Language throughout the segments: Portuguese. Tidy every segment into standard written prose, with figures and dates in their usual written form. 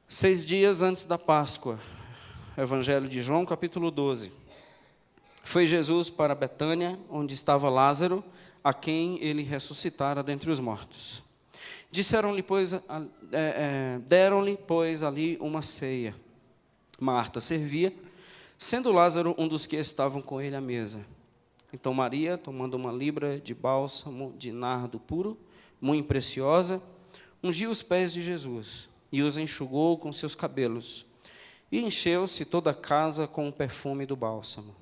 6 dias antes da Páscoa, Evangelho de João, capítulo 12. Foi Jesus para Betânia, onde estava Lázaro, a quem ele ressuscitara dentre os mortos. Deram-lhe, pois, ali uma ceia. Marta servia, sendo Lázaro um dos que estavam com ele à mesa. Então Maria, tomando uma libra de bálsamo de nardo puro, muito preciosa, ungiu os pés de Jesus e os enxugou com seus cabelos. E encheu-se toda a casa com o perfume do bálsamo.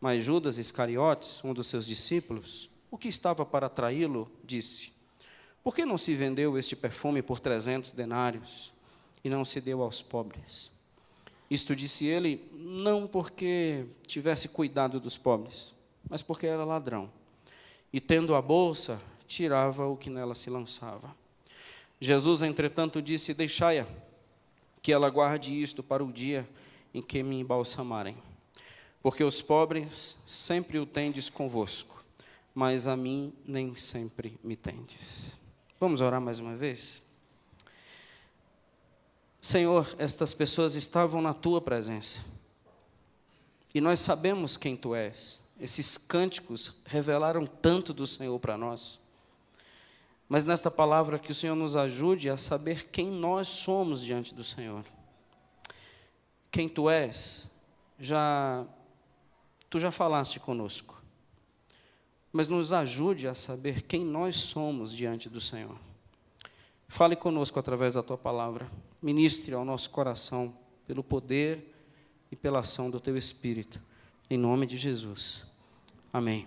Mas Judas Iscariotes, um dos seus discípulos, o que estava para traí-lo, disse: por que não se vendeu este perfume por 300 denários e não se deu aos pobres? Isto disse ele, não porque tivesse cuidado dos pobres, mas porque era ladrão. E tendo a bolsa, tirava o que nela se lançava. Jesus, entretanto, disse: deixai-a, que ela guarde isto para o dia em que me embalsamarem. Porque os pobres sempre o tendes convosco, mas a mim nem sempre me tendes. Vamos orar mais uma vez? Senhor, estas pessoas estavam na Tua presença, e nós sabemos quem Tu és. Esses cânticos revelaram tanto do Senhor para nós, mas nesta palavra que o Senhor nos ajude a saber quem nós somos diante do Senhor. Quem Tu és, Tu já falaste conosco, mas nos ajude a saber quem nós somos diante do Senhor. Fale conosco através da Tua palavra, ministre ao nosso coração pelo poder e pela ação do Teu Espírito, em nome de Jesus. Amém.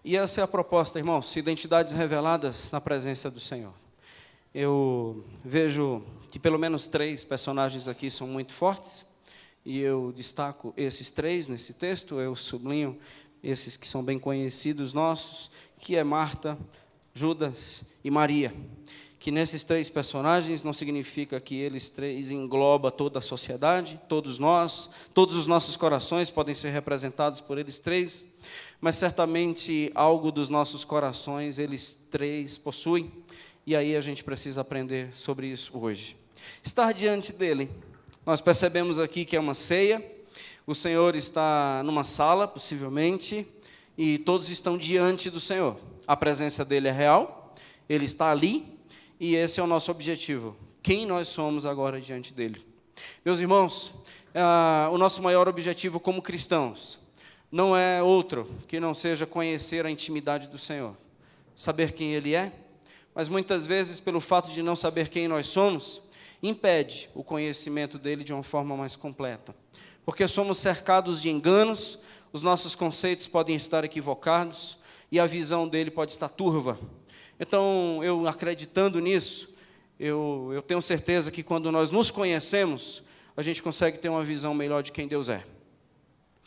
E essa é a proposta, irmãos, identidades reveladas na presença do Senhor. Eu vejo que pelo menos 3 personagens aqui são muito fortes, e eu destaco esses 3 nesse texto, eu sublinho esses que são bem conhecidos nossos, que é Marta, Judas e Maria. Que nesses 3 personagens não significa que eles 3 englobam toda a sociedade, todos nós, todos os nossos corações podem ser representados por eles 3, mas certamente algo dos nossos corações eles 3 possuem, e aí a gente precisa aprender sobre isso hoje. Estar diante dele, nós percebemos aqui que é uma ceia, o Senhor está numa sala, possivelmente, e todos estão diante do Senhor. A presença dele é real, ele está ali, e esse é o nosso objetivo. Quem nós somos agora diante dele? Meus irmãos, o nosso maior objetivo como cristãos não é outro que não seja conhecer a intimidade do Senhor, saber quem ele é, mas muitas vezes, pelo fato de não saber quem nós somos, impede o conhecimento dele de uma forma mais completa. Porque somos cercados de enganos, os nossos conceitos podem estar equivocados e a visão dele pode estar turva. Então, eu acreditando nisso, eu tenho certeza que quando nós nos conhecemos, a gente consegue ter uma visão melhor de quem Deus é.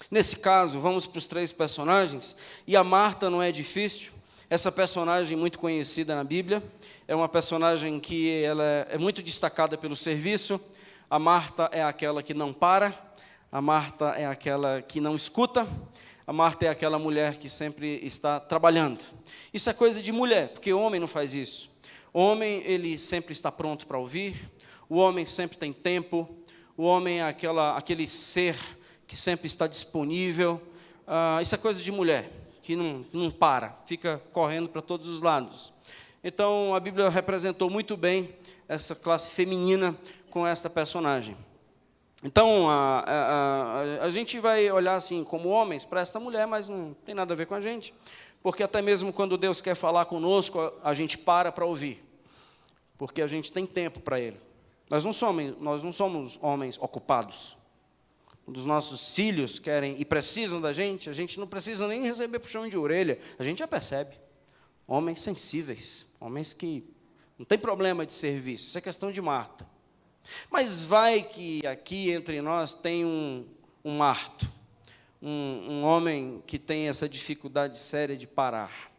Nesse caso, vamos para os 3 personagens, e a Marta não é difícil. Essa personagem muito conhecida na Bíblia, é uma personagem que ela é muito destacada pelo serviço. A Marta é aquela que não para, a Marta é aquela que não escuta, a Marta é aquela mulher que sempre está trabalhando. Isso é coisa de mulher, porque o homem não faz isso. O homem, ele sempre está pronto para ouvir, o homem sempre tem tempo, o homem é aquele ser que sempre está disponível. Isso é coisa de mulher, que não para, fica correndo para todos os lados. Então, a Bíblia representou muito bem essa classe feminina com esta personagem. Então, a gente vai olhar assim como homens para esta mulher, mas não tem nada a ver com a gente, porque até mesmo quando Deus quer falar conosco, a gente para ouvir, porque a gente tem tempo para Ele. Nós não somos homens ocupados. Quando os nossos filhos querem e precisam da gente, a gente não precisa nem receber puxão de orelha, a gente já percebe. Homens sensíveis, homens que não tem problema de serviço, isso é questão de Marta. Mas vai que aqui entre nós tem um Marto, um homem que tem essa dificuldade séria de parar.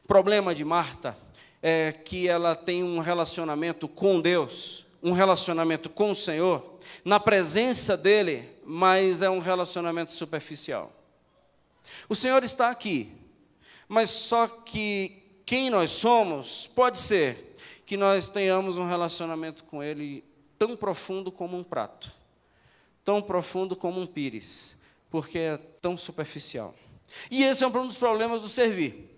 O problema de Marta é que ela tem um relacionamento com Deus, um relacionamento com o Senhor, na presença dEle, mas é um relacionamento superficial. O Senhor está aqui, mas só que quem nós somos pode ser que nós tenhamos um relacionamento com Ele tão profundo como um prato, tão profundo como um pires, porque é tão superficial. E esse é um dos problemas do servir.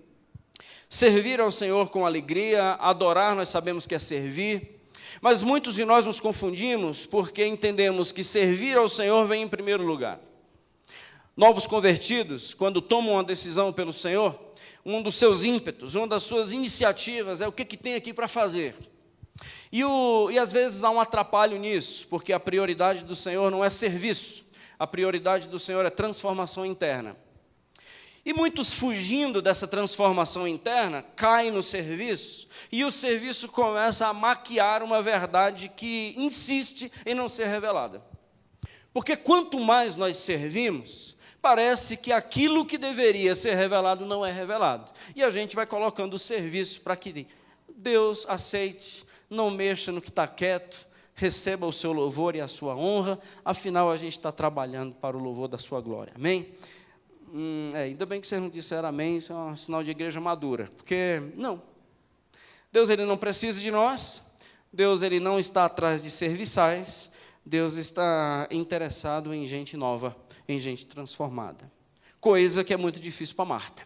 Servir ao Senhor com alegria, adorar, nós sabemos que é servir, mas muitos de nós nos confundimos porque entendemos que servir ao Senhor vem em primeiro lugar. Novos convertidos, quando tomam uma decisão pelo Senhor, um dos seus ímpetos, uma das suas iniciativas é o que tem aqui para fazer. E às vezes há um atrapalho nisso, porque a prioridade do Senhor não é serviço, a prioridade do Senhor é transformação interna. E muitos, fugindo dessa transformação interna, caem no serviço, e o serviço começa a maquiar uma verdade que insiste em não ser revelada. Porque quanto mais nós servimos, parece que aquilo que deveria ser revelado não é revelado. E a gente vai colocando o serviço para que Deus aceite, não mexa no que está quieto, receba o seu louvor e a sua honra, afinal a gente está trabalhando para o louvor da sua glória. Amém? Ainda bem que vocês não disseram amém, isso é um sinal de igreja madura, porque não. Deus ele não precisa de nós, Deus ele não está atrás de serviçais, Deus está interessado em gente nova, em gente transformada. Coisa que é muito difícil para Marta.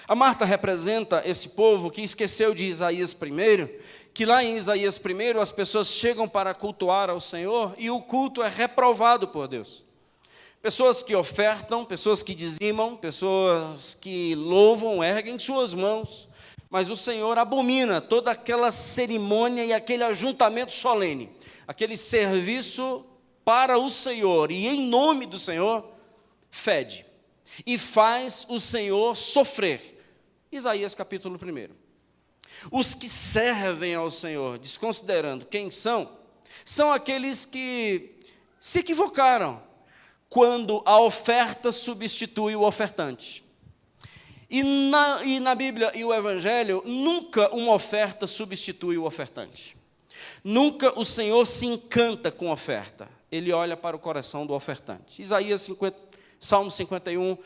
A Marta representa esse povo que esqueceu de Isaías 1, que lá em Isaías 1 as pessoas chegam para cultuar ao Senhor e o culto é reprovado por Deus. Pessoas que ofertam, pessoas que dizimam, pessoas que louvam, erguem suas mãos, mas o Senhor abomina toda aquela cerimônia e aquele ajuntamento solene, aquele serviço para o Senhor e em nome do Senhor, fede e faz o Senhor sofrer. Isaías capítulo 1. Os que servem ao Senhor, desconsiderando quem são aqueles que se equivocaram quando a oferta substitui o ofertante. E na Bíblia e o Evangelho, nunca uma oferta substitui o ofertante. Nunca o Senhor se encanta com oferta. Ele olha para o coração do ofertante. Salmo 51,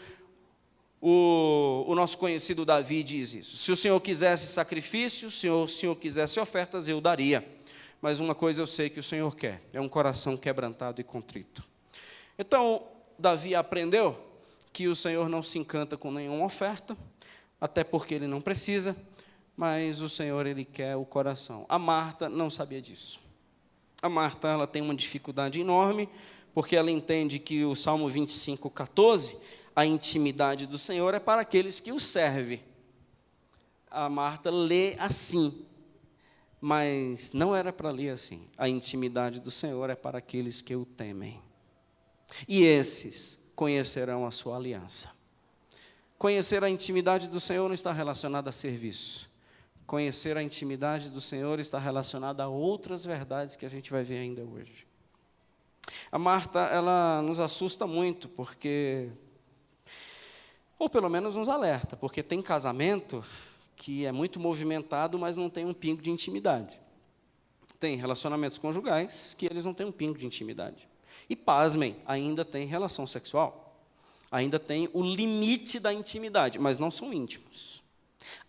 o nosso conhecido Davi diz isso. Se o Senhor quisesse sacrifício, se o Senhor quisesse ofertas, eu daria. Mas uma coisa eu sei que o Senhor quer, é um coração quebrantado e contrito. Então, Davi aprendeu que o Senhor não se encanta com nenhuma oferta, até porque ele não precisa, mas o Senhor, ele quer o coração. A Marta não sabia disso. A Marta, ela tem uma dificuldade enorme, porque ela entende que o Salmo 25, 14, a intimidade do Senhor é para aqueles que o servem. A Marta lê assim, mas não era para ler assim. A intimidade do Senhor é para aqueles que o temem. E esses conhecerão a sua aliança. Conhecer a intimidade do Senhor não está relacionado a serviço. Conhecer a intimidade do Senhor está relacionado a outras verdades que a gente vai ver ainda hoje. A Marta, ela nos assusta muito, porque, ou pelo menos nos alerta, porque tem casamento que é muito movimentado, mas não tem um pingo de intimidade. Tem relacionamentos conjugais que eles não têm um pingo de intimidade. E, pasmem, ainda tem relação sexual. Ainda tem o limite da intimidade, mas não são íntimos.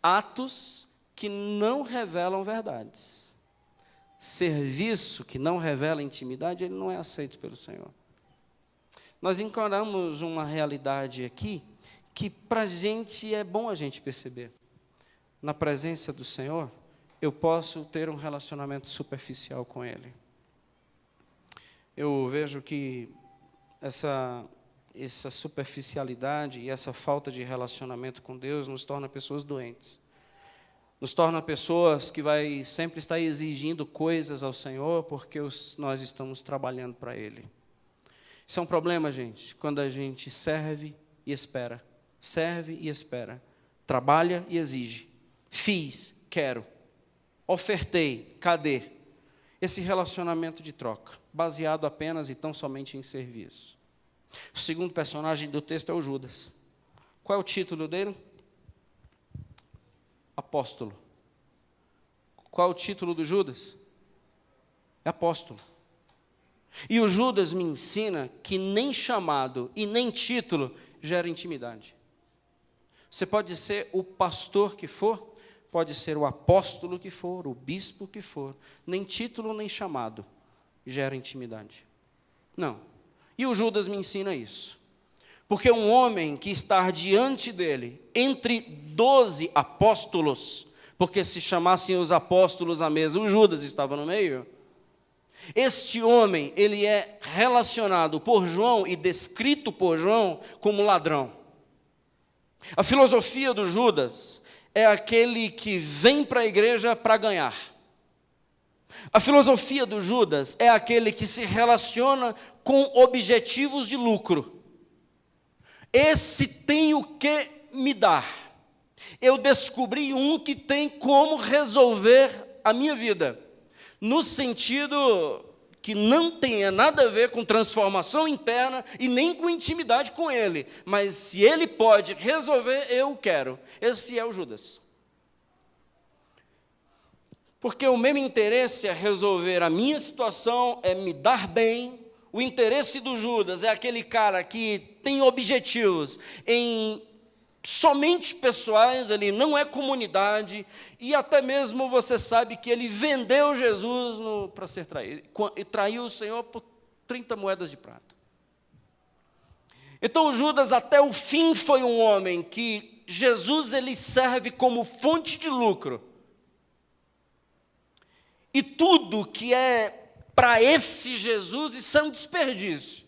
Atos que não revelam verdades. Serviço que não revela intimidade, ele não é aceito pelo Senhor. Nós encaramos uma realidade aqui que para a gente é bom a gente perceber. Na presença do Senhor, eu posso ter um relacionamento superficial com Ele. Eu vejo que essa superficialidade e essa falta de relacionamento com Deus nos torna pessoas doentes. Nos torna pessoas que vai sempre estar exigindo coisas ao Senhor porque nós estamos trabalhando para Ele. Isso é um problema, gente, quando a gente serve e espera. Serve e espera. Trabalha e exige. Fiz, quero. Ofertei, cadê? Esse relacionamento de troca, baseado apenas e tão somente em serviço. O segundo personagem do texto é o Judas. Qual é o título dele? Apóstolo. Qual é o título do Judas? É apóstolo. E o Judas me ensina que nem chamado e nem título gera intimidade. Você pode ser o pastor que for, pode ser o apóstolo que for, o bispo que for, nem título nem chamado gera intimidade. Não. E o Judas me ensina isso. Porque um homem que está diante dele, entre 12 apóstolos, porque se chamassem os apóstolos à mesa, o Judas estava no meio. Este homem, ele é relacionado por João e descrito por João como ladrão. A filosofia do Judas é aquele que vem para a igreja para ganhar. A filosofia do Judas é aquele que se relaciona com objetivos de lucro. Esse tem o que me dar. Eu descobri um que tem como resolver a minha vida, no sentido que não tenha nada a ver com transformação interna e nem com intimidade com ele, mas se ele pode resolver, eu quero. Esse é o Judas. Porque o meu interesse é resolver a minha situação, é me dar bem. O interesse do Judas é aquele cara que tem objetivos em somente pessoais, ele não é comunidade, e até mesmo você sabe que ele vendeu Jesus para ser traído, e traiu o Senhor por 30 moedas de prata. Então o Judas até o fim foi um homem que Jesus ele serve como fonte de lucro. E tudo que é para esse Jesus, isso é um desperdício.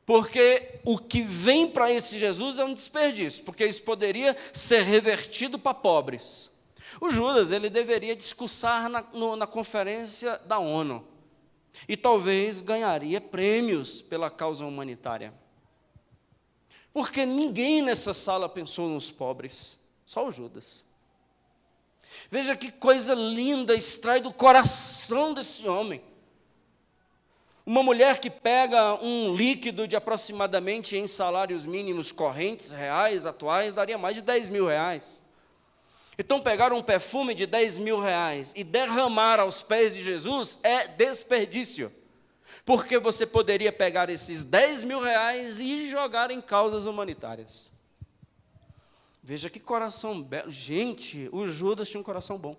Porque o que vem para esse Jesus é um desperdício, porque isso poderia ser revertido para pobres. O Judas, ele deveria discursar na conferência da ONU, e talvez ganharia prêmios pela causa humanitária. Porque ninguém nessa sala pensou nos pobres, só o Judas. Veja que coisa linda extrai do coração desse homem. Uma mulher que pega um líquido de aproximadamente em salários mínimos correntes, reais, atuais, daria mais de 10 mil reais. Então pegar um perfume de 10 mil reais e derramar aos pés de Jesus é desperdício. Porque você poderia pegar esses 10 mil reais e jogar em causas humanitárias. Veja que coração belo. Gente, o Judas tinha um coração bom.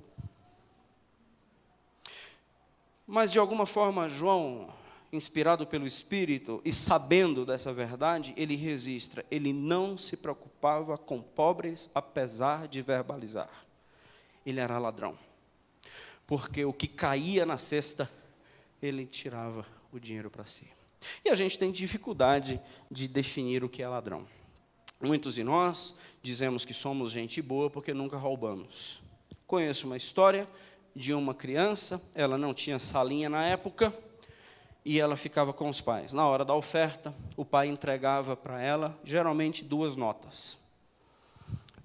Mas de alguma forma, João, inspirado pelo Espírito e sabendo dessa verdade, ele registra. Ele não se preocupava com pobres, apesar de verbalizar. Ele era ladrão. Porque o que caía na cesta, ele tirava o dinheiro para si. E a gente tem dificuldade de definir o que é ladrão. Muitos de nós dizemos que somos gente boa porque nunca roubamos. Conheço uma história de uma criança, ela não tinha salinha na época, e ela ficava com os pais. Na hora da oferta, o pai entregava para ela, geralmente 2 notas.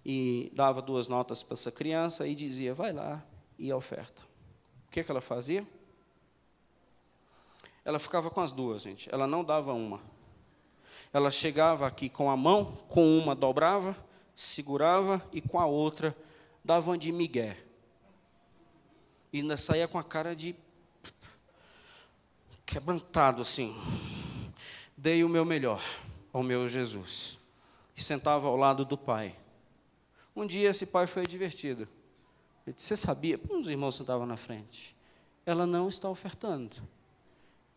E dava 2 notas para essa criança e dizia, vai lá e a oferta. O que ela fazia? Ela ficava com as 2, gente. Ela não dava uma. Ela chegava aqui com a mão, com uma dobrava, segurava e com a outra dava uma de migué. E ainda saía com a cara de quebrantado assim. Dei o meu melhor ao meu Jesus. E sentava ao lado do pai. Um dia esse pai foi divertido. Ele disse, você sabia? Um dos irmãos sentava na frente. Ela não está ofertando.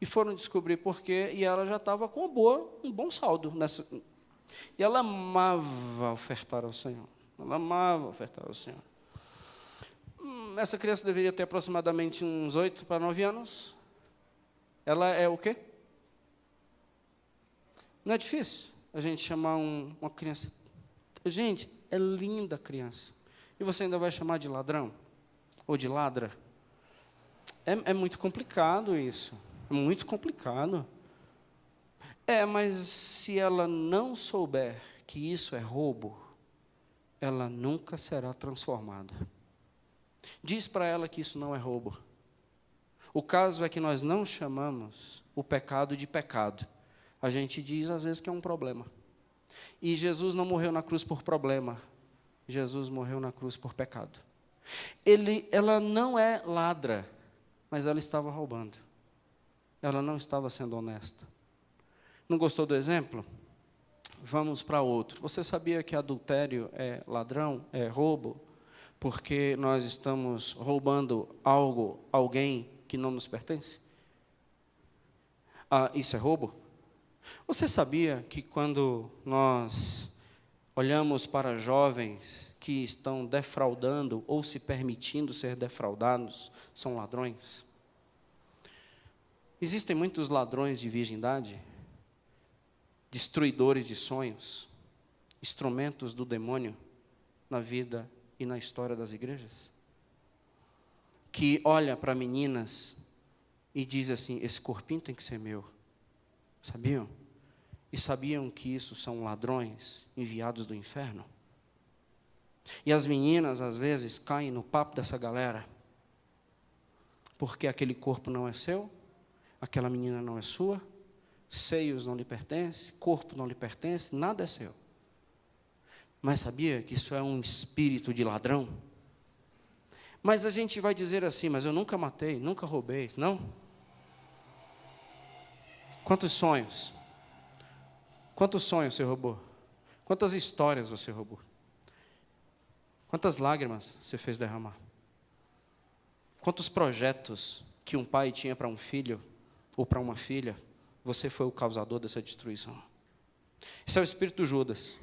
E foram descobrir por quê, e ela já estava com um bom saldo. E ela amava ofertar ao Senhor. Ela amava ofertar ao Senhor. Essa criança deveria ter aproximadamente uns 8 para 9 anos. Ela é o quê? Não é difícil a gente chamar uma criança. Gente, é linda a criança. E você ainda vai chamar de ladrão? Ou de ladra? É muito complicado isso. É muito complicado. Mas se ela não souber que isso é roubo, ela nunca será transformada. Diz para ela que isso não é roubo. O caso é que nós não chamamos o pecado de pecado. A gente diz, às vezes, que é um problema. E Jesus não morreu na cruz por problema. Jesus morreu na cruz por pecado. Ela não é ladra, mas ela estava roubando. Ela não estava sendo honesta. Não gostou do exemplo? Vamos para outro. Você sabia que adultério é ladrão, é roubo? porque nós estamos roubando algo, alguém que não nos pertence? Isso é roubo? Você sabia que quando nós olhamos para jovens que estão defraudando ou se permitindo ser defraudados, são ladrões? Existem muitos ladrões de virgindade, destruidores de sonhos, instrumentos do demônio na vida e na história das igrejas, que olha para meninas e diz assim: esse corpinho tem que ser meu. Sabiam? E sabiam que isso são ladrões enviados do inferno? E as meninas, às vezes, caem no papo dessa galera, porque aquele corpo não é seu, aquela menina não é sua, seios não lhe pertencem, corpo não lhe pertence, nada é seu. Mas sabia que isso é um espírito de ladrão? Mas a gente vai dizer assim: mas eu nunca matei, nunca roubei, não? Quantos sonhos? Quantos sonhos você roubou? Quantas histórias você roubou? Quantas lágrimas você fez derramar? Quantos projetos que um pai tinha para um filho ou para uma filha, você foi o causador dessa destruição? Esse é o espírito do Judas.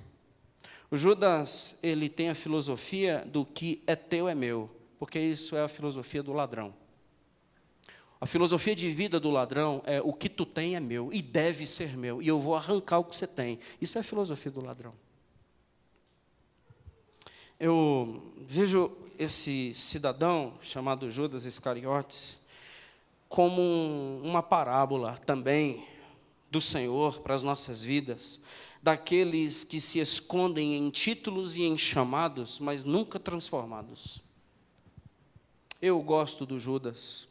O Judas, ele tem a filosofia do que é teu é meu, porque isso é a filosofia do ladrão. A filosofia de vida do ladrão é: o que tu tem é meu e deve ser meu, e eu vou arrancar o que você tem. Isso é a filosofia do ladrão. Eu vejo esse cidadão chamado Judas Iscariotes como uma parábola também do Senhor para as nossas vidas, daqueles que se escondem em títulos e em chamados, mas nunca transformados. Eu gosto do Judas,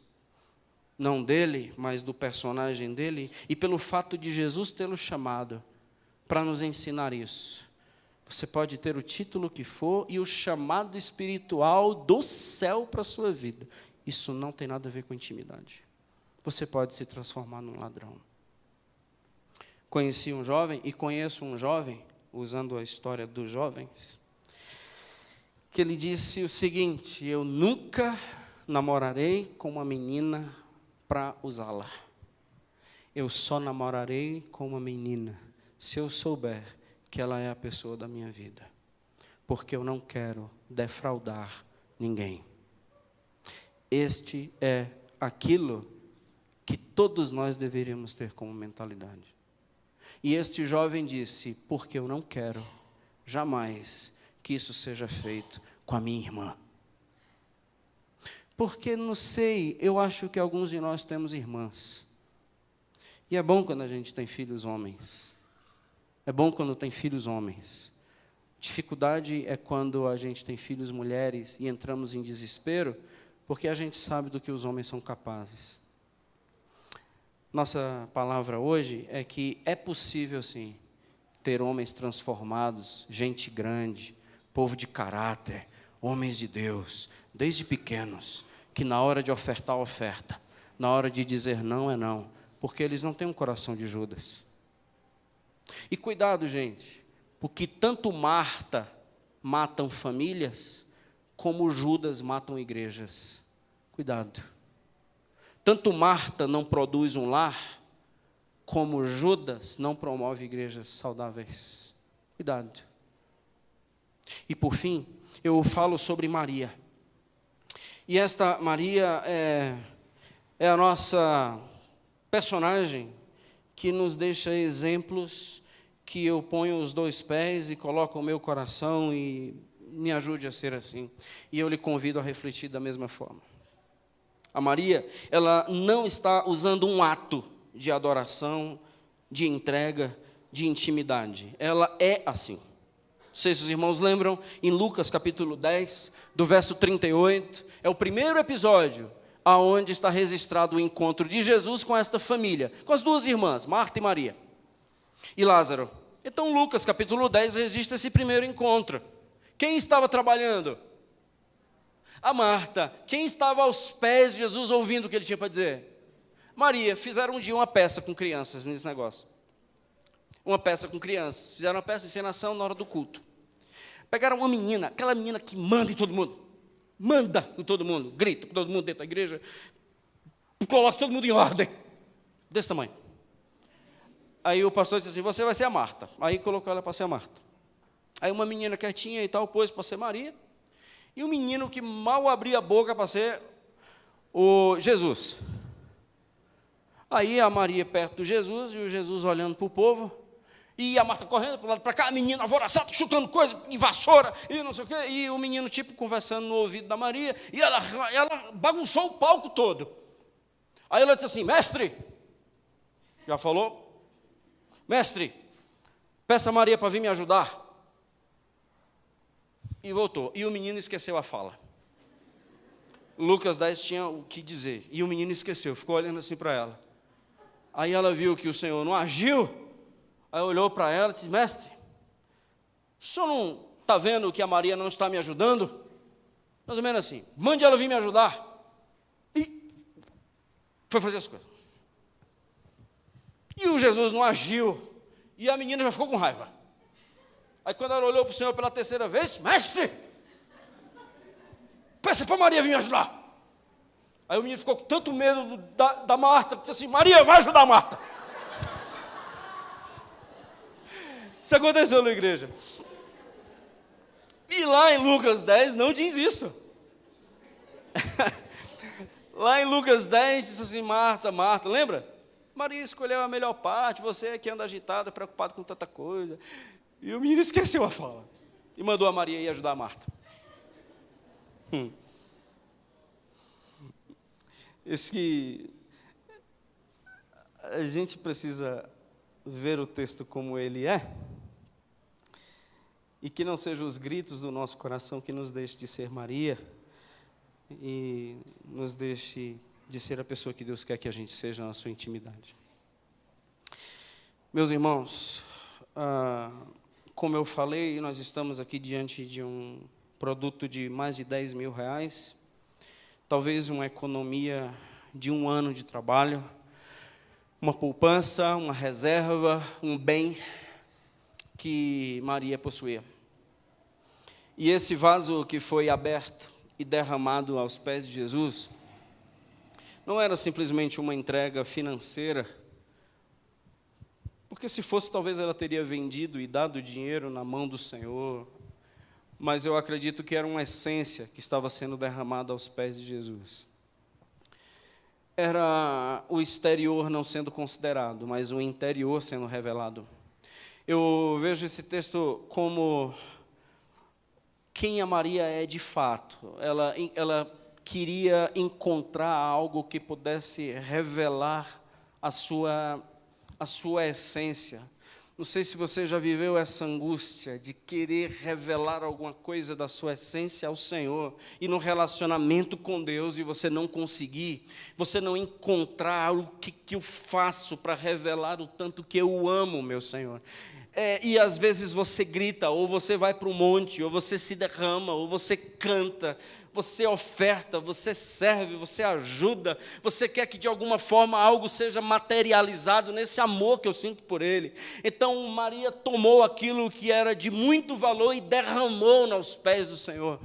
não dele, mas do personagem dele, e pelo fato de Jesus tê-lo chamado para nos ensinar isso. Você pode ter o título que for e o chamado espiritual do céu para a sua vida. Isso não tem nada a ver com intimidade. Você pode se transformar num ladrão. Conheci um jovem e conheço um jovem, usando a história dos jovens, que ele disse o seguinte: eu nunca namorarei com uma menina para usá-la. Eu só namorarei com uma menina se eu souber que ela é a pessoa da minha vida, porque eu não quero defraudar ninguém. Este é aquilo que todos nós deveríamos ter como mentalidade. E este jovem disse: porque eu não quero jamais que isso seja feito com a minha irmã. Porque, não sei, eu acho que alguns de nós temos irmãs. E é bom quando a gente tem filhos homens. É bom quando tem filhos homens. Dificuldade é quando a gente tem filhos mulheres e entramos em desespero, porque a gente sabe do que os homens são capazes. Nossa palavra hoje é que é possível, sim, ter homens transformados, gente grande, povo de caráter, homens de Deus, desde pequenos, que na hora de ofertar, oferta, na hora de dizer não, é não, porque eles não têm um coração de Judas. E cuidado, gente, porque tanto Marta matam famílias, como Judas matam igrejas. Cuidado. Tanto Marta não produz um lar, como Judas não promove igrejas saudáveis. Cuidado. E por fim, eu falo sobre Maria. E esta Maria é a nossa personagem que nos deixa exemplos, que eu ponho os dois pés e coloco o meu coração e me ajude a ser assim. E eu lhe convido a refletir da mesma forma. A Maria, ela não está usando um ato de adoração, de entrega, de intimidade. Ela é assim. Não sei se os irmãos lembram, em Lucas capítulo 10, do verso 38, é o primeiro episódio aonde está registrado o encontro de Jesus com esta família, com as duas irmãs, Marta e Maria, e Lázaro. Então Lucas capítulo 10 registra esse primeiro encontro. Quem estava trabalhando? A Marta. Quem estava aos pés de Jesus ouvindo o que ele tinha para dizer? Maria. Fizeram um dia uma peça com crianças nesse negócio. Uma peça com crianças. Fizeram uma peça de encenação na hora do culto. Pegaram uma menina, aquela menina que manda em todo mundo. manda em todo mundo, grita com todo mundo dentro da igreja, coloca todo mundo em ordem, desse tamanho. Aí o pastor disse assim, você vai ser a Marta. Aí colocou ela para ser a Marta. Aí uma menina quietinha e tal, pôs para ser Maria, e um menino que mal abria a boca para ser o Jesus. Aí a Maria perto do Jesus, e o Jesus olhando para o povo, e a Marta correndo para o lado para cá, a menina alvoroçada, chutando coisa, em vassoura, e não sei o quê, e o menino tipo conversando no ouvido da Maria, e ela bagunçou o palco todo. Aí ela disse assim, mestre, já falou? Mestre, peça a Maria para vir me ajudar. E voltou, e o menino esqueceu a fala. Lucas 10 tinha o que dizer, e o menino esqueceu, ficou olhando assim para ela. Aí ela viu que o Senhor não agiu, aí olhou para ela e disse, mestre, o senhor não está vendo que a Maria não está me ajudando? Mais ou menos assim, mande ela vir me ajudar. E foi fazer as coisas. E o Jesus não agiu, e a menina já ficou com raiva. Aí quando ela olhou para o Senhor pela terceira vez, mestre, peça para Maria vir me ajudar. Aí o menino ficou com tanto medo da Marta, que disse assim, Maria, vai ajudar a Marta. Isso aconteceu na igreja. E lá em Lucas 10 não diz isso. Lá em Lucas 10 diz assim, Marta, Marta, lembra? Maria escolheu a melhor parte, você que anda agitado, preocupado com tanta coisa. E o menino esqueceu a fala. E mandou a Maria ir ajudar a Marta. A gente precisa ver o texto como ele é, e que não sejam os gritos do nosso coração que nos deixe de ser Maria, e nos deixe de ser a pessoa que Deus quer que a gente seja na sua intimidade. Meus irmãos, como eu falei, nós estamos aqui diante de um produto de mais de 10 mil reais, talvez uma economia de um ano de trabalho, uma poupança, uma reserva, um bem que Maria possuía. E esse vaso que foi aberto e derramado aos pés de Jesus, não era simplesmente uma entrega financeira, porque se fosse, talvez ela teria vendido e dado dinheiro na mão do Senhor, mas eu acredito que era uma essência que estava sendo derramada aos pés de Jesus. Era o exterior não sendo considerado, mas o interior sendo revelado. Eu vejo esse texto como quem a Maria é de fato. Ela queria encontrar algo que pudesse revelar a sua essência. Não sei se você já viveu essa angústia de querer revelar alguma coisa da sua essência ao Senhor e no relacionamento com Deus e você não conseguir, você não encontrar o que eu faço para revelar o tanto que eu amo, meu Senhor. E às vezes você grita, ou você vai para o monte, ou você se derrama, ou você canta, você oferta, você serve, você ajuda, você quer que de alguma forma algo seja materializado nesse amor que eu sinto por Ele. Então Maria tomou aquilo que era de muito valor e derramou aos pés do Senhor.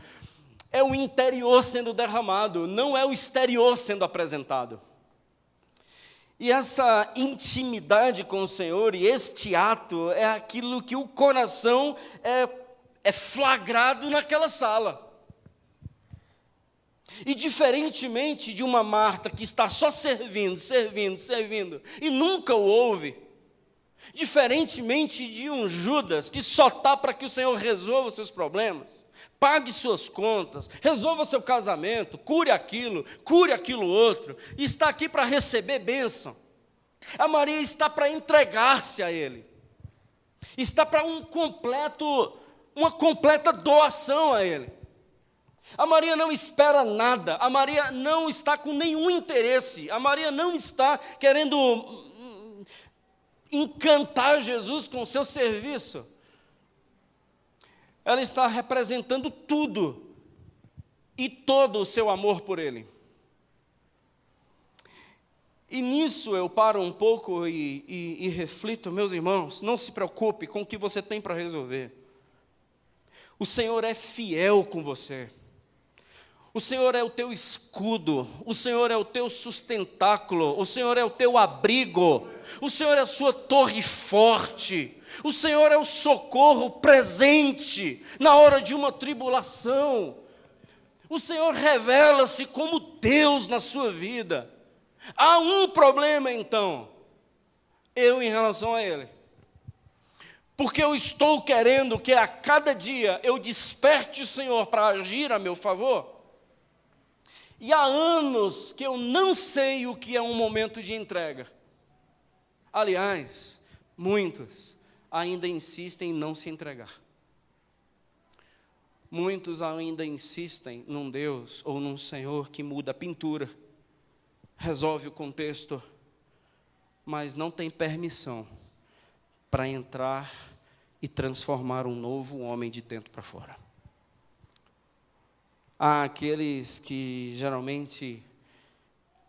É o interior sendo derramado, não é o exterior sendo apresentado. E essa intimidade com o Senhor e este ato é aquilo que o coração é flagrado naquela sala. E diferentemente de uma Marta que está só servindo e nunca o ouve, diferentemente de um Judas que só está para que o Senhor resolva os seus problemas, pague suas contas, resolva seu casamento, cure aquilo outro, e está aqui para receber bênção. A Maria está para entregar-se a Ele, está para uma completa doação a Ele. A Maria não espera nada, a Maria não está com nenhum interesse, a Maria não está querendo encantar Jesus com o seu serviço. Ela está representando tudo e todo o seu amor por Ele. E nisso eu paro um pouco e reflito, meus irmãos, não se preocupe com o que você tem para resolver. O Senhor é fiel com você. O Senhor é o teu escudo, o Senhor é o teu sustentáculo, o Senhor é o teu abrigo, o Senhor é a sua torre forte, o Senhor é o socorro presente na hora de uma tribulação. O Senhor revela-se como Deus na sua vida. Há um problema então, eu em relação a Ele. Porque eu estou querendo que a cada dia eu desperte o Senhor para agir a meu favor. E há anos que eu não sei o que é um momento de entrega. Aliás, muitos ainda insistem em não se entregar. Muitos ainda insistem num Deus ou num Senhor que muda a pintura, resolve o contexto, mas não tem permissão para entrar e transformar um novo homem de dentro para fora. Há aqueles que geralmente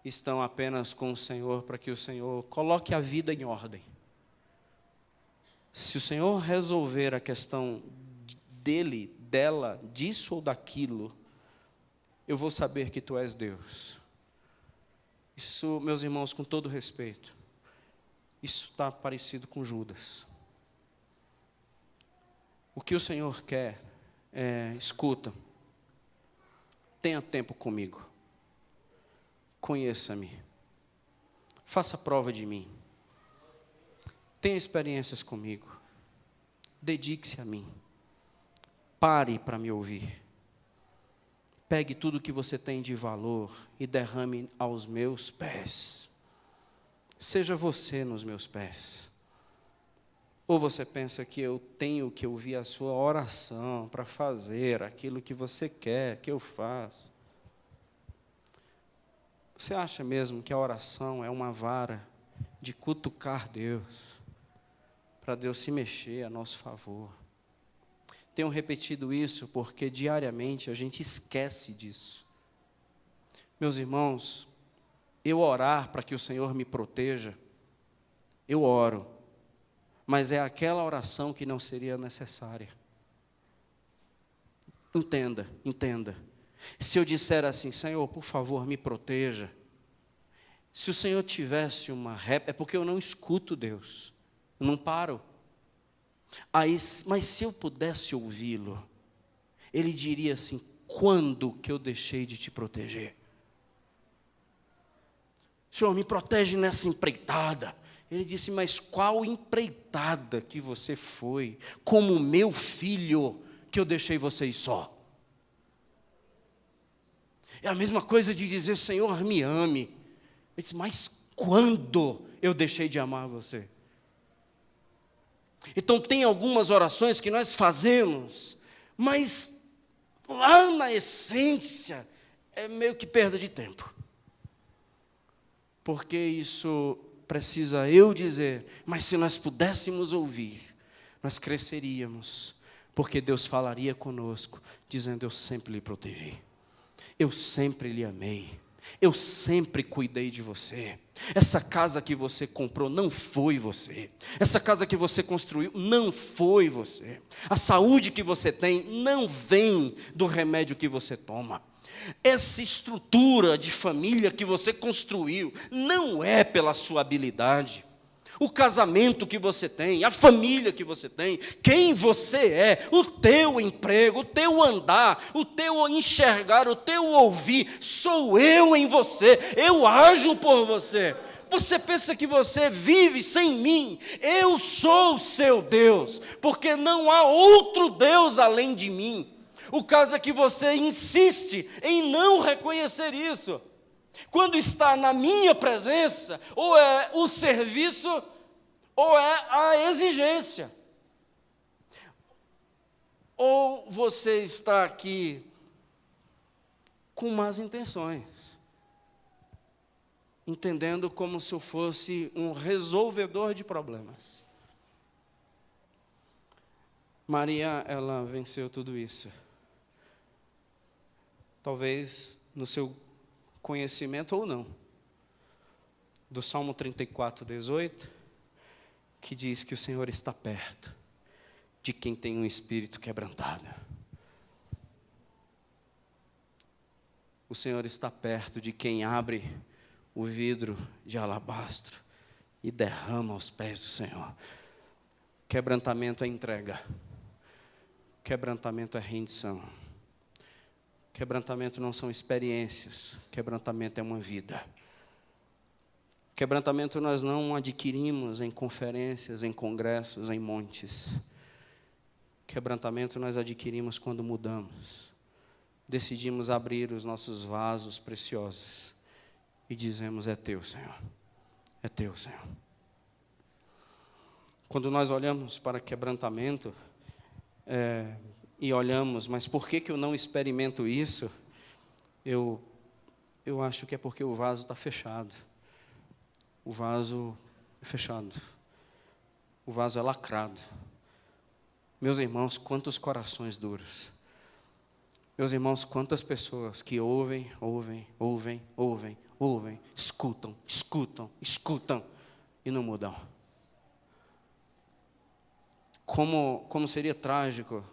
estão apenas com o Senhor para que o Senhor coloque a vida em ordem. Se o Senhor resolver a questão dele, dela, disso ou daquilo, eu vou saber que Tu és Deus. Isso, meus irmãos, com todo respeito, isso está parecido com Judas. O que o Senhor quer é, escuta, tenha tempo comigo, conheça-me, faça prova de mim, tenha experiências comigo, dedique-se a mim, pare para me ouvir, pegue tudo que você tem de valor e derrame aos meus pés, seja você nos meus pés. Ou você pensa que eu tenho que ouvir a sua oração para fazer aquilo que você quer que eu faça? Você acha mesmo que a oração é uma vara de cutucar Deus, para Deus se mexer a nosso favor? Tenho repetido isso porque diariamente a gente esquece disso. Meus irmãos, eu orar para que o Senhor me proteja, eu oro. Mas é aquela oração que não seria necessária. Entenda, entenda. Se eu disser assim, Senhor, por favor, me proteja. Se o Senhor tivesse uma rép, é porque eu não escuto Deus. Eu não paro. Aí, mas se eu pudesse ouvi-lo, Ele diria assim, quando que eu deixei de te proteger? Senhor, me protege nessa empreitada. Ele disse, mas qual empreitada que você foi, como meu filho, que eu deixei vocês só? É a mesma coisa de dizer, Senhor, me ame. Ele disse, mas quando eu deixei de amar você? Então tem algumas orações que nós fazemos, mas lá na essência, é meio que perda de tempo. Porque isso precisa eu dizer, mas se nós pudéssemos ouvir, nós cresceríamos, porque Deus falaria conosco, dizendo, eu sempre lhe protegi, eu sempre lhe amei, eu sempre cuidei de você. Essa casa que você comprou não foi você, essa casa que você construiu não foi você, a saúde que você tem não vem do remédio que você toma. Essa estrutura de família que você construiu não é pela sua habilidade. O casamento que você tem, a família que você tem, quem você é, o teu emprego, o teu andar, o teu enxergar, o teu ouvir, sou eu em você, eu ajo por você. Você pensa que você vive sem mim? Eu sou o seu Deus, porque não há outro Deus além de mim. O caso é que você insiste em não reconhecer isso. Quando está na minha presença, ou é o serviço, ou é a exigência. Ou você está aqui com más intenções, entendendo como se eu fosse um resolvedor de problemas. Maria, ela venceu tudo isso. Talvez no seu conhecimento ou não, do Salmo 34, 18, que diz que o Senhor está perto de quem tem um espírito quebrantado. o Senhor está perto de quem abre o vidro de alabastro e derrama aos pés do Senhor. Quebrantamento é entrega. Quebrantamento é rendição. Quebrantamento não são experiências. Quebrantamento é uma vida. Quebrantamento nós não adquirimos em conferências, em congressos, em montes. Quebrantamento nós adquirimos quando mudamos. Decidimos abrir os nossos vasos preciosos e dizemos: é teu, Senhor. É teu, Senhor. Quando nós olhamos para quebrantamento, e olhamos, mas por que eu não experimento isso? Eu acho que é porque o vaso está fechado. O vaso é fechado. O vaso é lacrado. Meus irmãos, quantos corações duros. Meus irmãos, quantas pessoas que ouvem, escutam e não mudam. Como seria trágico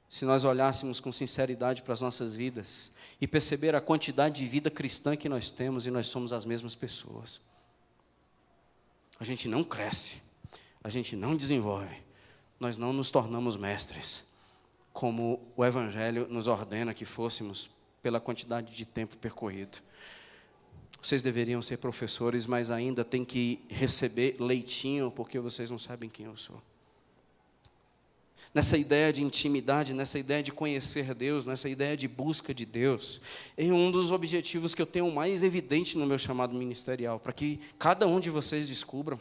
se nós olhássemos com sinceridade para as nossas vidas e perceber a quantidade de vida cristã que nós temos e nós somos as mesmas pessoas. A gente não cresce, a gente não desenvolve, nós não nos tornamos mestres, como o Evangelho nos ordena que fôssemos pela quantidade de tempo percorrido. Vocês deveriam ser professores, mas ainda têm que receber leitinho, porque vocês não sabem quem eu sou. Nessa ideia de intimidade, nessa ideia de conhecer Deus, nessa ideia de busca de Deus, é um dos objetivos que eu tenho mais evidente no meu chamado ministerial, para que cada um de vocês descubram,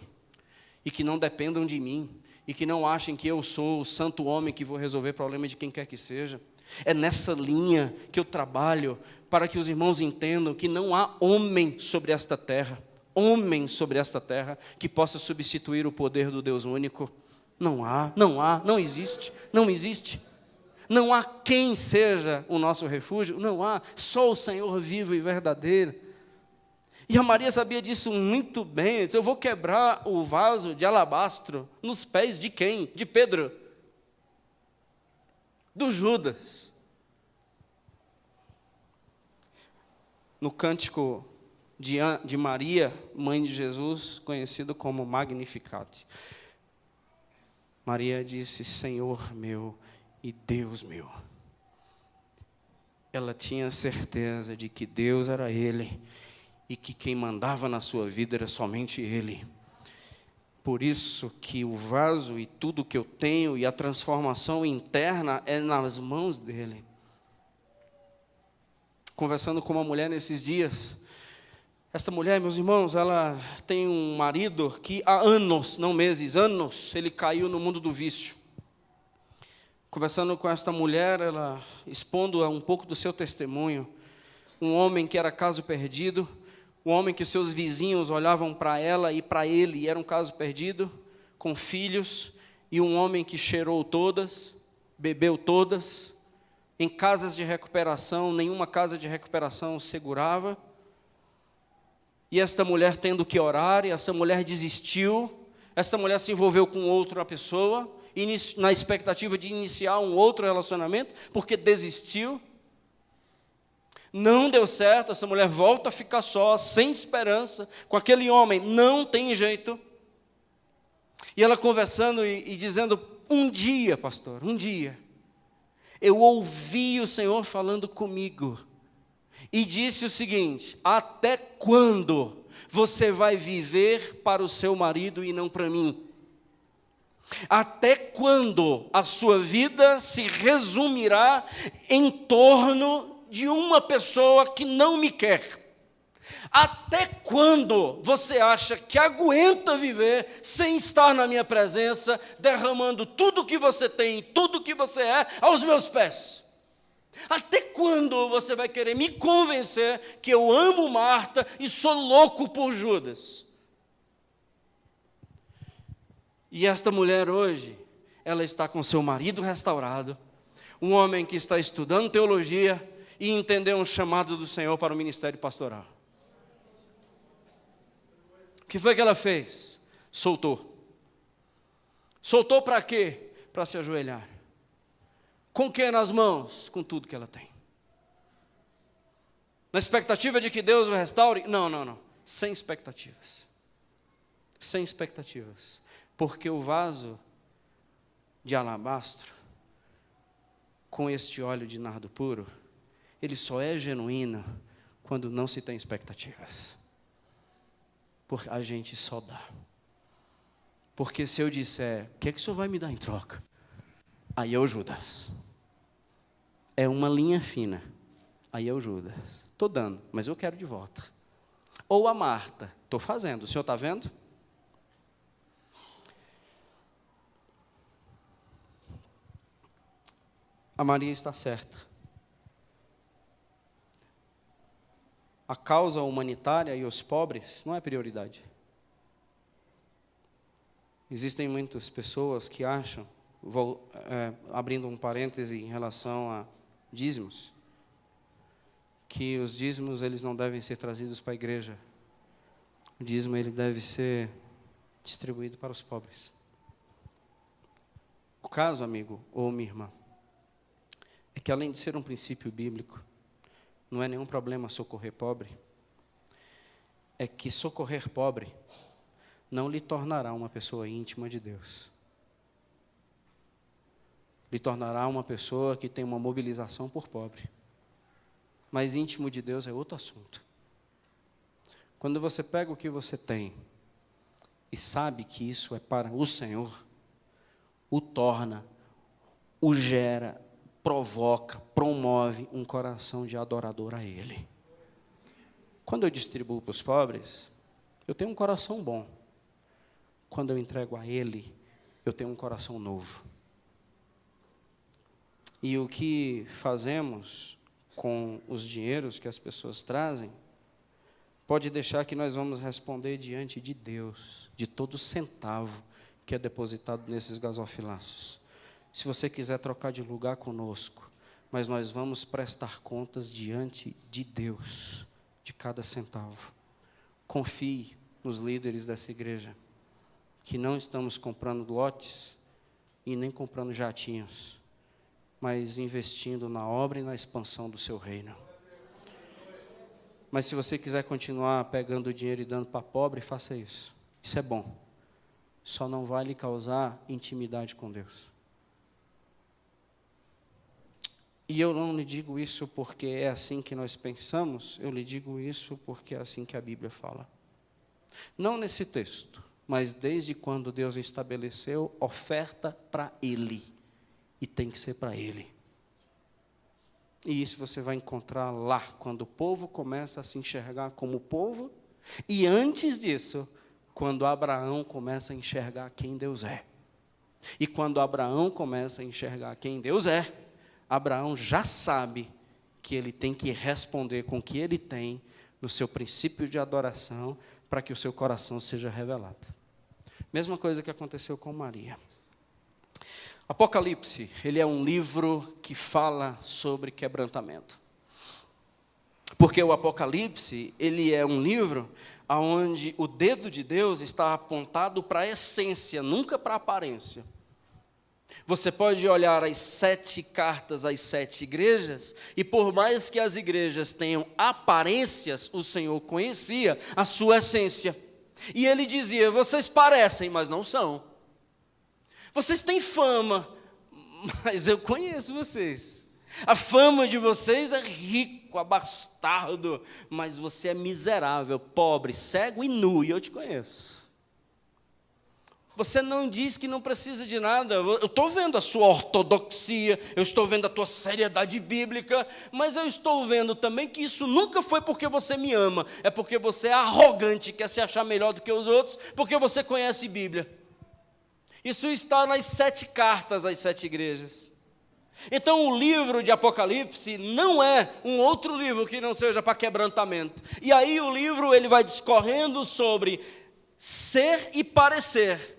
e que não dependam de mim, e que não achem que eu sou o santo homem que vou resolver o problema de quem quer que seja. É nessa linha que eu trabalho, para que os irmãos entendam que não há homem sobre esta terra, que possa substituir o poder do Deus único. Não existe. Não há quem seja o nosso refúgio, não há, só o Senhor vivo e verdadeiro. E a Maria sabia disso muito bem. Disse: eu vou quebrar o vaso de alabastro nos pés de quem? De Pedro, do Judas. No cântico de Maria, mãe de Jesus, conhecido como Magnificat, Maria disse: Senhor meu e Deus meu. Ela tinha certeza de que Deus era Ele e que quem mandava na sua vida era somente Ele. Por isso que o vaso e tudo que eu tenho e a transformação interna é nas mãos dEle. Conversando com uma mulher nesses dias, esta mulher, meus irmãos, ela tem um marido que há anos, não meses, anos, ele caiu no mundo do vício. Conversando com esta mulher, ela expondo um pouco do seu testemunho, um homem que era caso perdido, um homem que seus vizinhos olhavam para ela e para ele, e era um caso perdido, com filhos, e um homem que cheirou todas, bebeu todas, em casas de recuperação, nenhuma casa de recuperação o segurava. E esta mulher tendo que orar, e essa mulher desistiu, essa mulher se envolveu com outra pessoa, na expectativa de iniciar um outro relacionamento, porque desistiu. Não deu certo, essa mulher volta a ficar só, sem esperança, com aquele homem, não tem jeito. E ela conversando e dizendo: um dia, pastor, um dia, eu ouvi o Senhor falando comigo, e disse o seguinte: até quando você vai viver para o seu marido e não para mim? Até quando a sua vida se resumirá em torno de uma pessoa que não me quer? Até quando você acha que aguenta viver sem estar na minha presença, derramando tudo que você tem, tudo que você é, aos meus pés? Até quando você vai querer me convencer que eu amo Marta e sou louco por Judas? E esta mulher hoje, ela está com seu marido restaurado, um homem que está estudando teologia e entendeu um chamado do Senhor para o ministério pastoral. O que foi que ela fez? Soltou. Soltou para quê? Para se ajoelhar. Com o que nas mãos? Com tudo que ela tem. Na expectativa de que Deus o restaure? Não. Sem expectativas. Sem expectativas. Porque o vaso de alabastro, com este óleo de nardo puro, ele só é genuíno quando não se tem expectativas. Porque a gente só dá. Porque se eu disser, o que é que o senhor vai me dar em troca? Aí é o Judas. É uma linha fina. Aí é o Judas. Estou dando, mas eu quero de volta. Ou a Marta, estou fazendo, o senhor está vendo? A Maria está certa. A causa humanitária e os pobres não é prioridade. Existem muitas pessoas que acham, abrindo um parêntese em relação a dízimos, que os dízimos eles não devem ser trazidos para a igreja. O dízimo ele deve ser distribuído para os pobres. O caso, amigo ou minha irmã, é que além de ser um princípio bíblico, não é nenhum problema socorrer pobre, é que socorrer pobre não lhe tornará uma pessoa íntima de Deus. Lhe tornará uma pessoa que tem uma mobilização por pobre. Mas íntimo de Deus é outro assunto. Quando você pega o que você tem e sabe que isso é para o Senhor, o torna, o gera, provoca, promove um coração de adorador a Ele. Quando eu distribuo para os pobres, eu tenho um coração bom. Quando eu entrego a Ele, eu tenho um coração novo. E o que fazemos com os dinheiros que as pessoas trazem, pode deixar que nós vamos responder diante de Deus, de todo centavo que é depositado nesses gasofilaços. Se você quiser trocar de lugar conosco, mas nós vamos prestar contas diante de Deus, de cada centavo. Confie nos líderes dessa igreja, que não estamos comprando lotes e nem comprando jatinhos, mas investindo na obra e na expansão do seu reino. Mas se você quiser continuar pegando o dinheiro e dando para pobre, faça isso. Isso é bom. Só não vai lhe causar intimidade com Deus. E eu não lhe digo isso porque é assim que nós pensamos, eu lhe digo isso porque é assim que a Bíblia fala. Não nesse texto, mas desde quando Deus estabeleceu oferta para Ele. E tem que ser para Ele. E isso você vai encontrar lá, quando o povo começa a se enxergar como povo, e antes disso, quando Abraão começa a enxergar quem Deus é. E quando Abraão começa a enxergar quem Deus é, Abraão já sabe que ele tem que responder com o que ele tem no seu princípio de adoração, para que o seu coração seja revelado. Mesma coisa que aconteceu com Maria. Apocalipse, ele é um livro que fala sobre quebrantamento. Porque o Apocalipse, ele é um livro onde o dedo de Deus está apontado para a essência, nunca para a aparência. Você pode olhar as 7 cartas às 7 igrejas, e por mais que as igrejas tenham aparências, o Senhor conhecia a sua essência. E ele dizia, vocês parecem, mas não são. Vocês têm fama, mas eu conheço vocês. A fama de vocês é rico, abastardo, mas você é miserável, pobre, cego e nu, e eu te conheço. Você não diz que não precisa de nada. Eu estou vendo a sua ortodoxia, eu estou vendo a tua seriedade bíblica, mas eu estou vendo também que isso nunca foi porque você me ama, é porque você é arrogante, quer se achar melhor do que os outros, porque você conhece Bíblia. Isso está nas 7 cartas às 7 igrejas. Então o livro de Apocalipse não é um outro livro que não seja para quebrantamento. E aí o livro ele vai discorrendo sobre ser e parecer.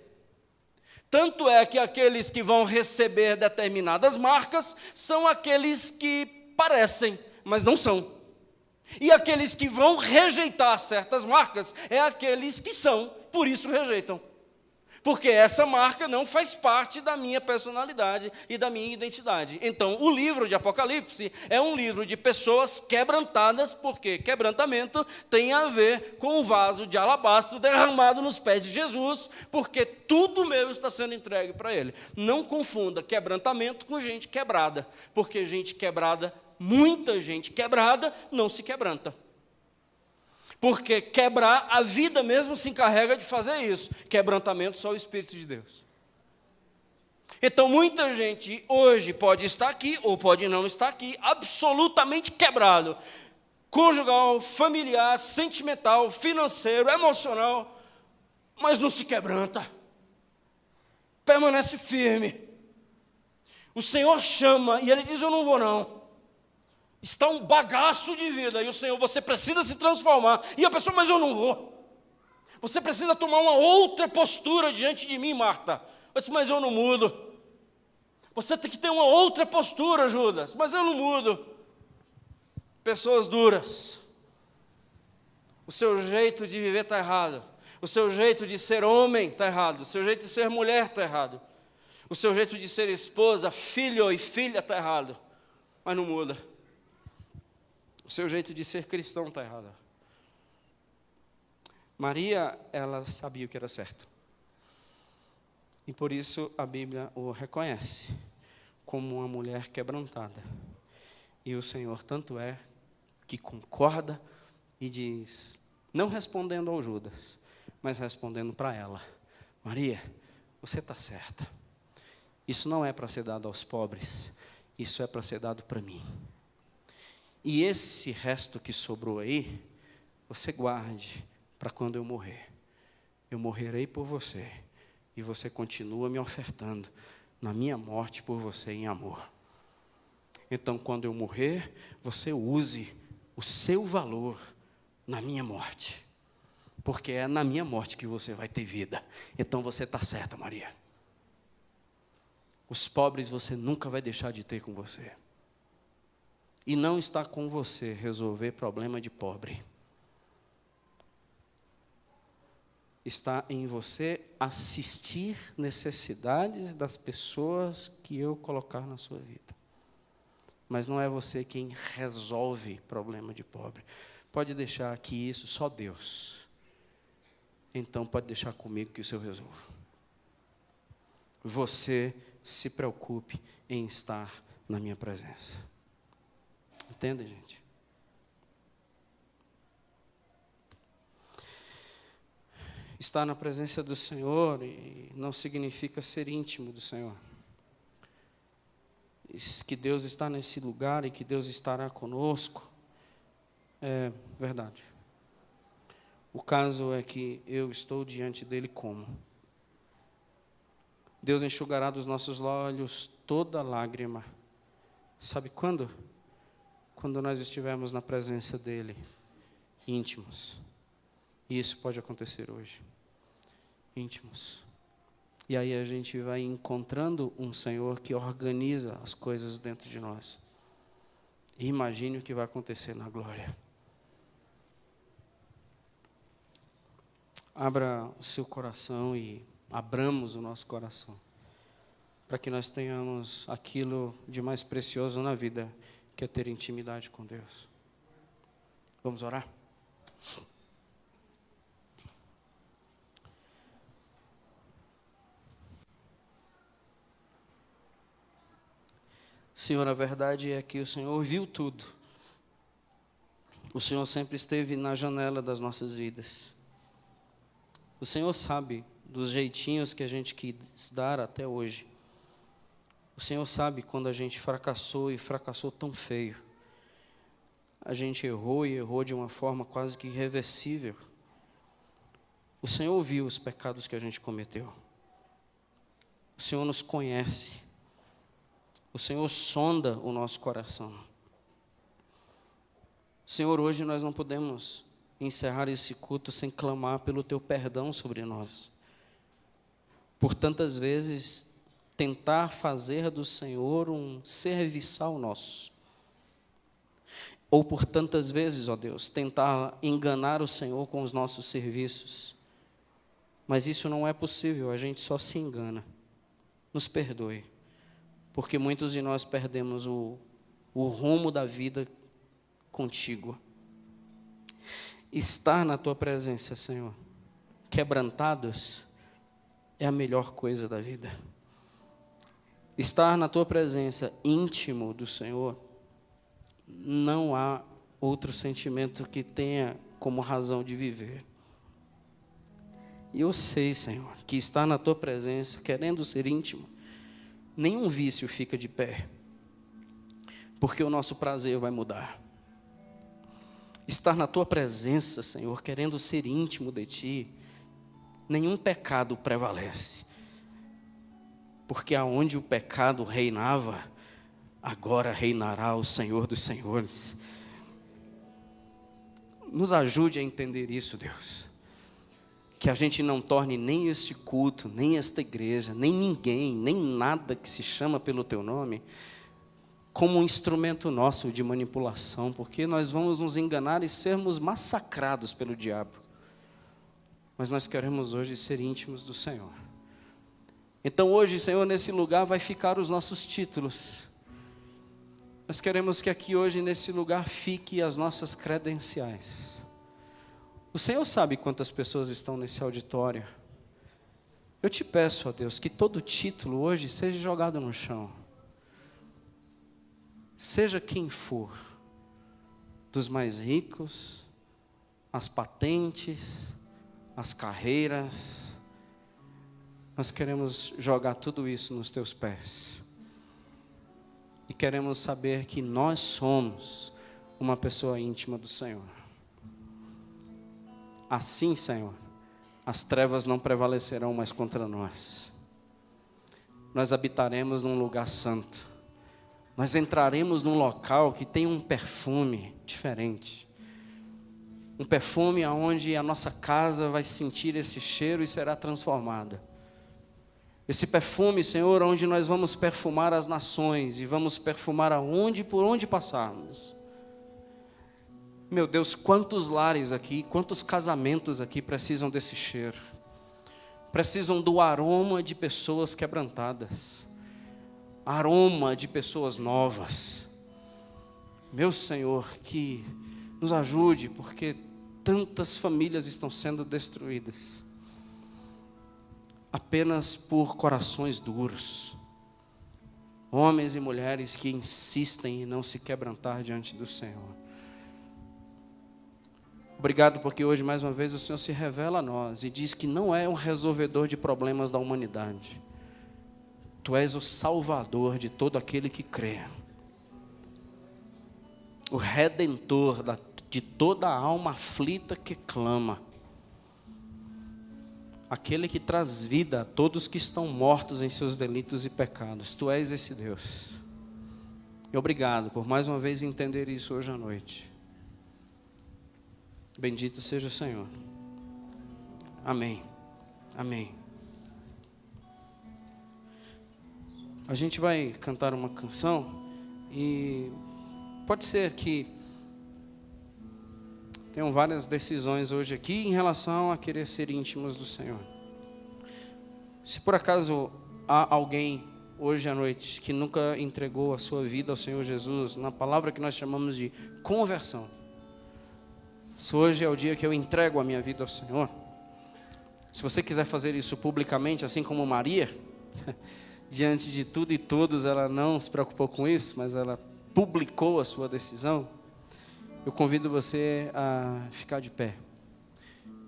Tanto é que aqueles que vão receber determinadas marcas são aqueles que parecem, mas não são. E aqueles que vão rejeitar certas marcas é aqueles que são, por isso rejeitam. Porque essa marca não faz parte da minha personalidade e da minha identidade. Então, o livro de Apocalipse é um livro de pessoas quebrantadas, porque quebrantamento tem a ver com o vaso de alabastro derramado nos pés de Jesus, porque tudo meu está sendo entregue para Ele. Não confunda quebrantamento com gente quebrada, porque gente quebrada, muita gente quebrada, não se quebranta. Porque quebrar, a vida mesmo se encarrega de fazer isso. Quebrantamento só o Espírito de Deus. Então, muita gente hoje pode estar aqui, ou pode não estar aqui, absolutamente quebrado. Conjugal, familiar, sentimental, financeiro, emocional, mas não se quebranta. Permanece firme. O Senhor chama, e Ele diz, eu não vou não. Está um bagaço de vida, e o Senhor, você precisa se transformar. E a pessoa, mas eu não vou. Você precisa tomar uma outra postura diante de mim, Marta. Mas eu não mudo. Você tem que ter uma outra postura, Judas, mas eu não mudo. Pessoas duras. O seu jeito de viver está errado. O seu jeito de ser homem está errado. O seu jeito de ser mulher está errado. O seu jeito de ser esposa, filho e filha está errado. Mas não muda. O seu jeito de ser cristão está errado. Maria, ela sabia o que era certo. E por isso a Bíblia o reconhece como uma mulher quebrantada. E o Senhor tanto é que concorda e diz, não respondendo ao Judas, mas respondendo para ela, Maria, você está certa. Isso não é para ser dado aos pobres, isso é para ser dado para mim. E esse resto que sobrou aí, você guarde para quando eu morrer. Eu morrerei por você, e você continua me ofertando na minha morte por você em amor. Então, quando eu morrer, você use o seu valor na minha morte, porque é na minha morte que você vai ter vida. Então, você está certa, Maria. Os pobres você nunca vai deixar de ter com você. E não está com você resolver problema de pobre. Está em você assistir necessidades das pessoas que eu colocar na sua vida. Mas não é você quem resolve problema de pobre. Pode deixar aqui isso só Deus. Então pode deixar comigo que isso eu resolvo. Você se preocupe em estar na minha presença. Entende, gente? Estar na presença do Senhor e não significa ser íntimo do Senhor. Que Deus está nesse lugar e que Deus estará conosco, é verdade. O caso é que eu estou diante dEle como? Deus enxugará dos nossos olhos toda lágrima. Sabe quando? Quando nós estivermos na presença dEle, íntimos. E isso pode acontecer hoje. Íntimos. E aí a gente vai encontrando um Senhor que organiza as coisas dentro de nós. E imagine o que vai acontecer na glória. Abra o seu coração e abramos o nosso coração, para que nós tenhamos aquilo de mais precioso na vida, que é ter intimidade com Deus. Vamos orar? Senhor, a verdade é que o Senhor viu tudo. O Senhor sempre esteve na janela das nossas vidas. O Senhor sabe dos jeitinhos que a gente quis dar até hoje. O Senhor sabe quando a gente fracassou e fracassou tão feio. A gente errou e errou de uma forma quase que irreversível. O Senhor viu os pecados que a gente cometeu. O Senhor nos conhece. O Senhor sonda o nosso coração. Senhor, hoje nós não podemos encerrar esse culto sem clamar pelo Teu perdão sobre nós. Por tantas vezes, tentar fazer do Senhor um serviçal nosso. Ou por tantas vezes, ó Deus, tentar enganar o Senhor com os nossos serviços. Mas isso não é possível, a gente só se engana. Nos perdoe, porque muitos de nós perdemos o rumo da vida contigo. Estar na tua presença, Senhor, quebrantados, é a melhor coisa da vida. Estar na tua presença, íntimo do Senhor, não há outro sentimento que tenha como razão de viver. E eu sei, Senhor, que estar na tua presença, querendo ser íntimo, nenhum vício fica de pé, porque o nosso prazer vai mudar. Estar na tua presença, Senhor, querendo ser íntimo de ti, nenhum pecado prevalece, porque aonde o pecado reinava, agora reinará o Senhor dos Senhores. Nos ajude a entender isso, Deus. Que a gente não torne nem este culto, nem esta igreja, nem ninguém, nem nada que se chama pelo teu nome, como um instrumento nosso de manipulação, porque nós vamos nos enganar e sermos massacrados pelo diabo. Mas nós queremos hoje ser íntimos do Senhor. Então hoje, Senhor, nesse lugar vai ficar os nossos títulos. Nós queremos que aqui hoje, nesse lugar, fique as nossas credenciais. O Senhor sabe quantas pessoas estão nesse auditório. Eu te peço, ó Deus, que todo título hoje seja jogado no chão. Seja quem for, dos mais ricos, as patentes, as carreiras, nós queremos jogar tudo isso nos teus pés. E queremos saber que nós somos uma pessoa íntima do Senhor. Assim, Senhor, as trevas não prevalecerão mais contra nós. Nós habitaremos num lugar santo. Nós entraremos num local que tem um perfume diferente. Um perfume onde a nossa casa vai sentir esse cheiro e será transformada. Esse perfume, Senhor, onde nós vamos perfumar as nações e vamos perfumar por onde passarmos. Meu Deus, quantos lares aqui, quantos casamentos aqui precisam desse cheiro. Precisam do aroma de pessoas quebrantadas. Aroma de pessoas novas. Meu Senhor, que nos ajude, porque tantas famílias estão sendo destruídas. Apenas por corações duros. Homens e mulheres que insistem em não se quebrantar diante do Senhor. Obrigado porque hoje mais uma vez o Senhor se revela a nós e diz que não é um resolvedor de problemas da humanidade. Tu és o salvador de todo aquele que crê. O redentor de toda a alma aflita que clama. Aquele que traz vida a todos que estão mortos em seus delitos e pecados. Tu és esse Deus. E obrigado por mais uma vez entender isso hoje à noite. Bendito seja o Senhor. Amém. Amém. A gente vai cantar uma canção e pode ser que tenham várias decisões hoje aqui em relação a querer ser íntimos do Senhor. Se por acaso há alguém hoje à noite que nunca entregou a sua vida ao Senhor Jesus, na palavra que nós chamamos de conversão, se hoje é o dia que eu entrego a minha vida ao Senhor, se você quiser fazer isso publicamente, assim como Maria, diante de tudo e todos, ela não se preocupou com isso, mas ela publicou a sua decisão, eu convido você a ficar de pé.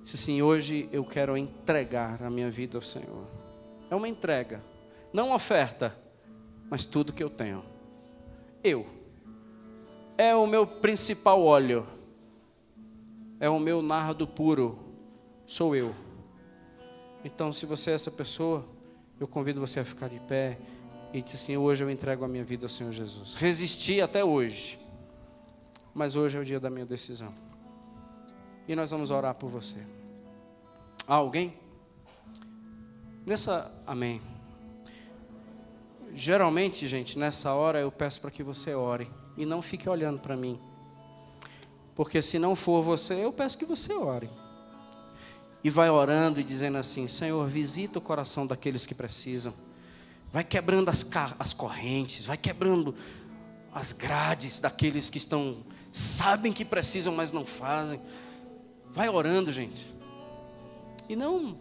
Se sim, hoje eu quero entregar a minha vida ao Senhor. É uma entrega, não uma oferta, mas tudo que eu tenho. É o meu principal óleo. É o meu nardo puro, sou eu. Então, se você é essa pessoa, eu convido você a ficar de pé e dizer assim: hoje eu entrego a minha vida ao Senhor Jesus. Resisti até hoje, mas hoje é o dia da minha decisão. E nós vamos orar por você. Há alguém? Amém. Geralmente, gente, nessa hora eu peço para que você ore e não fique olhando para mim. Porque se não for você, eu peço que você ore. e vai orando e dizendo assim: Senhor, visita o coração daqueles que precisam. Vai quebrando as correntes, vai quebrando as grades daqueles que sabem que precisam, mas não fazem. Vai orando, gente. E não...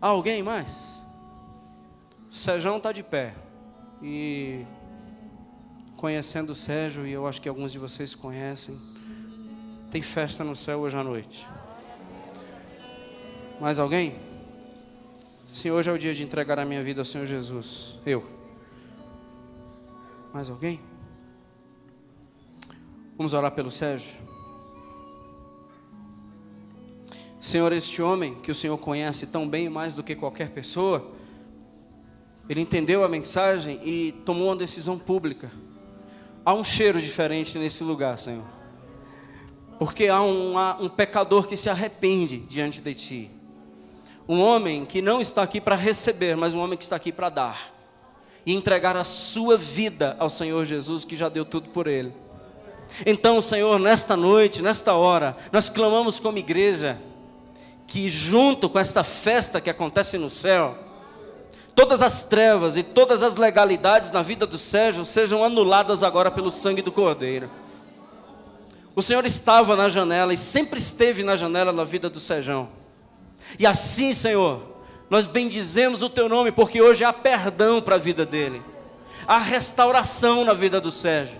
Há alguém mais? O Sérgio está de pé. E conhecendo o Sérgio, e eu acho que alguns de vocês conhecem, tem festa no céu hoje à noite. Mais alguém? Sim, hoje é o dia de entregar a minha vida ao Senhor Jesus. Eu. Mais alguém? Vamos orar pelo Sérgio. Senhor, este homem que o Senhor conhece tão bem, mais do que qualquer pessoa, ele entendeu a mensagem e tomou uma decisão pública. Há um cheiro diferente nesse lugar, Senhor, porque há um pecador que se arrepende diante de Ti. Um homem que não está aqui para receber, mas um homem que está aqui para dar e entregar a sua vida ao Senhor Jesus, que já deu tudo por ele. Então, Senhor, nesta noite, nesta hora, nós clamamos como igreja, que junto com esta festa que acontece no céu, todas as trevas e todas as legalidades na vida do Sérgio sejam anuladas agora pelo sangue do Cordeiro. O Senhor estava na janela e sempre esteve na janela da vida do Sérgio. E assim, Senhor, nós bendizemos o Teu nome, porque hoje há perdão para a vida dele, há restauração na vida do Sérgio.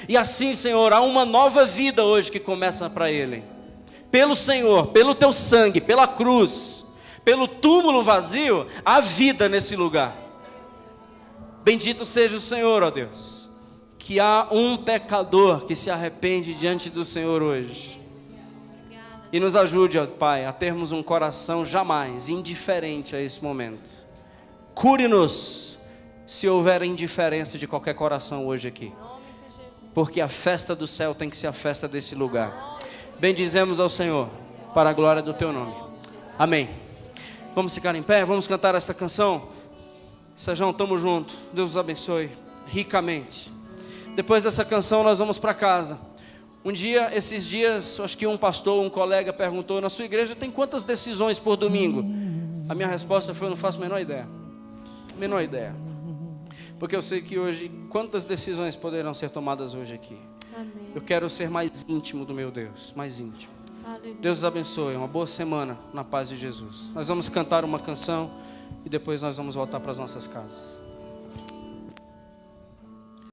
E assim, Senhor, há uma nova vida hoje que começa para ele. Pelo Senhor, pelo Teu sangue, pela cruz, pelo túmulo vazio, há vida nesse lugar. Bendito seja o Senhor, ó Deus, que há um pecador que se arrepende diante do Senhor hoje. E nos ajude, ó Pai, a termos um coração jamais indiferente a esse momento. Cure-nos se houver indiferença de qualquer coração hoje aqui, porque a festa do céu tem que ser a festa desse lugar. Bendizemos ao Senhor, para a glória do Teu nome. Amém. Vamos ficar em pé, vamos cantar essa canção. Sérgio, tamo junto, Deus os abençoe ricamente. Depois dessa canção nós vamos para casa. Um dia, esses dias, acho que um pastor, um colega perguntou: na sua igreja tem quantas decisões por domingo? A minha resposta foi: eu não faço a menor ideia. Menor ideia. Porque eu sei que hoje, quantas decisões poderão ser tomadas hoje aqui? Amém. Eu quero ser mais íntimo do meu Deus, mais íntimo. Aleluia. Deus os abençoe, uma boa semana na paz de Jesus. Nós vamos cantar uma canção e depois nós vamos voltar para as nossas casas.